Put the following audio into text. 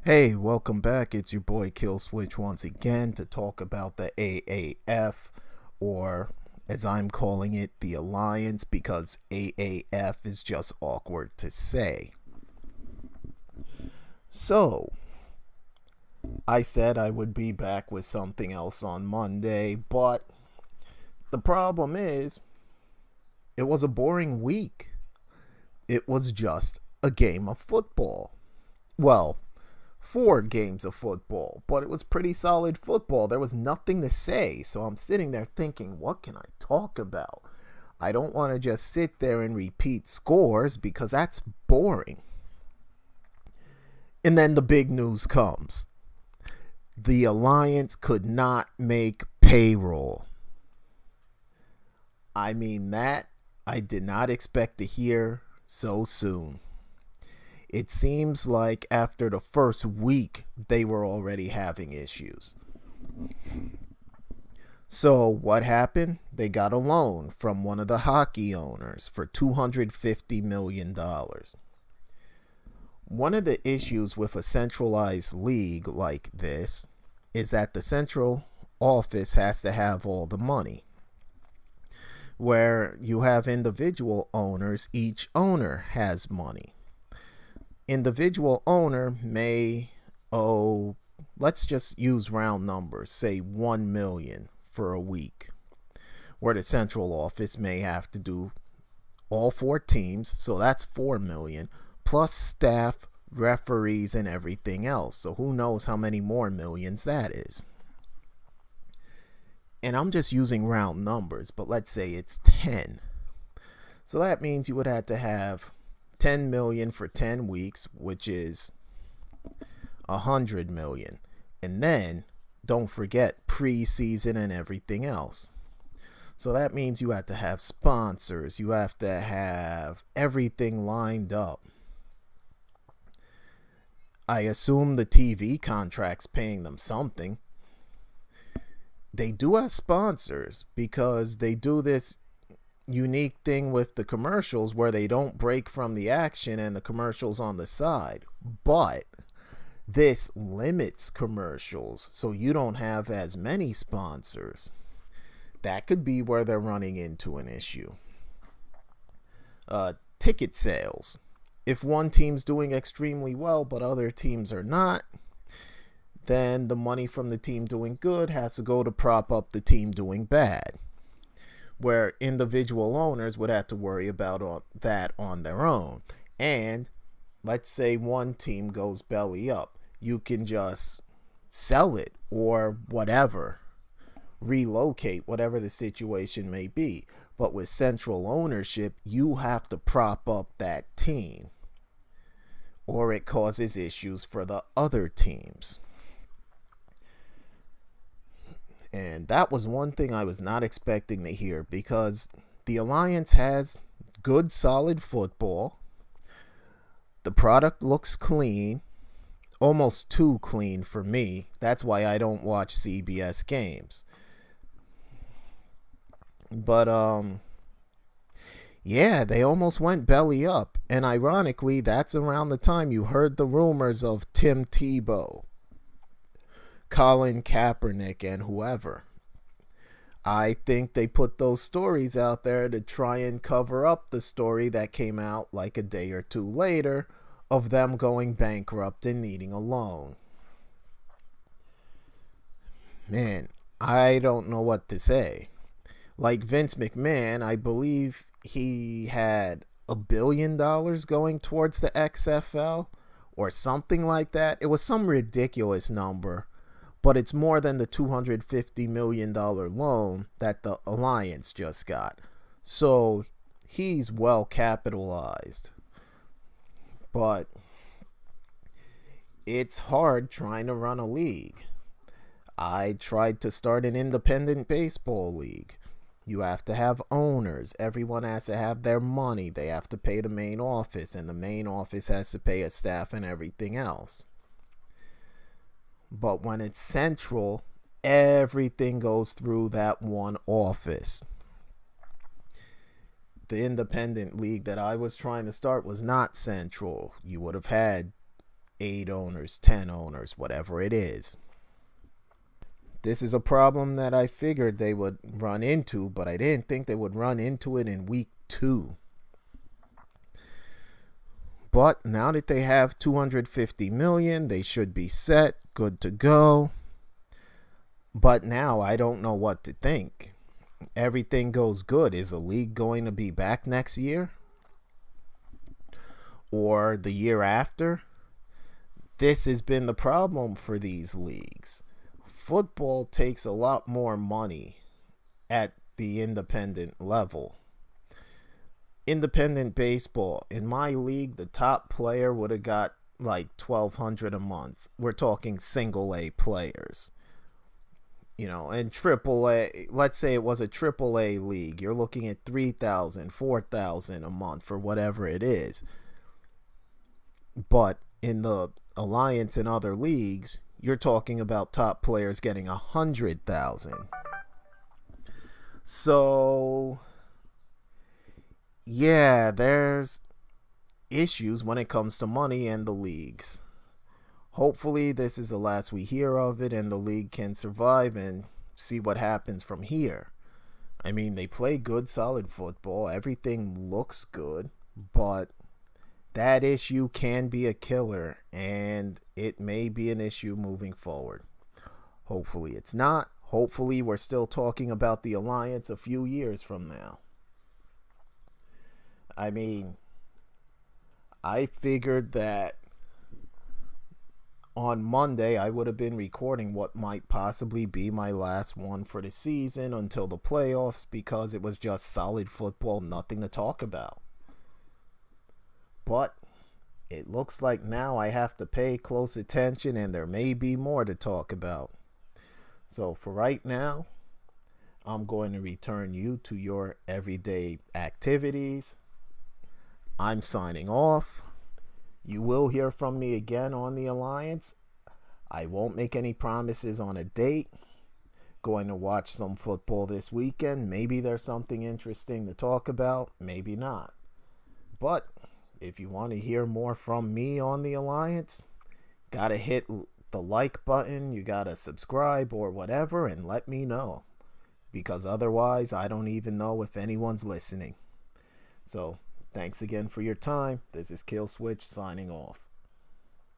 Hey, welcome back. It's your boy Kill Switch once again to talk about the AAF, or as I'm calling it, the Alliance, because AAF is just awkward to say. So, I said I would be back with something else on Monday, but the problem is, it was a boring week. It was just a game of football. Well, 4 games of football, but it was pretty solid football. There was nothing to say, so I'm sitting there thinking, what can I talk about? I don't want to just sit there and repeat scores because that's boring. And then the big news comes. The Alliance could not make payroll. I mean, that I did not expect to hear so soon. It seems like after the first week, they were already having issues. So, what happened? They got a loan from one of the hockey owners for $250 million. One of the issues with a centralized league like this is that the central office has to have all the money. Where you have individual owners, each owner has money. Individual owner may owe, let's just use round numbers, say 1 million for a week, where the central office may have to do all 4 teams, so that's 4 million plus staff, referees, and everything else. So who knows how many more millions that is. And I'm just using round numbers, but let's say it's 10. So that means you would have to have 10 million for 10 weeks, which is 100 million. And then don't forget preseason and everything else. So that means you have to have sponsors, you have to have everything lined up. I assume the TV contract's paying them something. They do have sponsors because they do this unique thing with the commercials where they don't break from the action and the commercials on the side. But this limits commercials, so you don't have as many sponsors. That could be where they're running into an issue. Ticket sales. If one team's doing extremely well but other teams are not, then the money from the team doing good has to go to prop up the team doing bad, where individual owners would have to worry about that on their own. And let's say one team goes belly up, you can just sell it or whatever, relocate, whatever the situation may be. But with central ownership, you have to prop up that team, or it causes issues for the other teams. And that was one thing I was not expecting to hear, because the Alliance has good, solid football. The product looks clean, almost too clean for me. That's why I don't watch CBS games. But, yeah, they almost went belly up. And ironically, that's around the time you heard the rumors of Tim Tebow, Colin Kaepernick, and whoever. I think they put those stories out there to try and cover up the story that came out like a day or two later of them going bankrupt and needing a loan. Man, I don't know what to say. Like Vince McMahon, I believe he had $1 billion going towards the XFL or something like that. It was some ridiculous number, but it's more than the $250 million loan that the Alliance just got. So he's well capitalized. But it's hard trying to run a league. I tried to start an independent baseball league. You have to have owners. Everyone has to have their money. They have to pay the main office, and the main office has to pay a staff and everything else. But when it's central, everything goes through that one office. The independent league that I was trying to start was not central. You would have had 8 owners, 10 owners, whatever it is. This is a problem that I figured they would run into, but I didn't think they would run into it in week 2. But now that they have $250 million, they should be set, good to go. But now I don't know what to think. Everything goes good. Is the league going to be back next year? Or the year after? This has been the problem for these leagues. Football takes a lot more money at the independent level. Independent baseball, in my league, the top player would have got like $1,200 a month. We're talking single A players. And triple A, let's say it was a triple A league, you're looking at $3,000, $4,000 a month for whatever it is. But in the alliance and other leagues, you're talking about top players getting $100,000. So yeah, there's issues when it comes to money and the leagues. Hopefully this is the last we hear of it and the league can survive and see what happens from here. I mean, they play good, solid football. Everything looks good, but that issue can be a killer, and it may be an issue moving forward. Hopefully it's not. Hopefully we're still talking about the alliance a few years from now. I mean, I figured that on Monday I would have been recording what might possibly be my last one for the season until the playoffs, because it was just solid football, nothing to talk about. But it looks like now I have to pay close attention and there may be more to talk about. So for right now, I'm going to return you to your everyday activities. I'm signing off. You will hear from me again on the Alliance. I won't make any promises on a date. Going to watch some football this weekend. Maybe there's something interesting to talk about. Maybe not. But if you want to hear more from me on the Alliance, gotta hit the like button. You gotta subscribe or whatever and let me know. Because otherwise, I don't even know if anyone's listening. So, thanks again for your time. This is Killswitch signing off.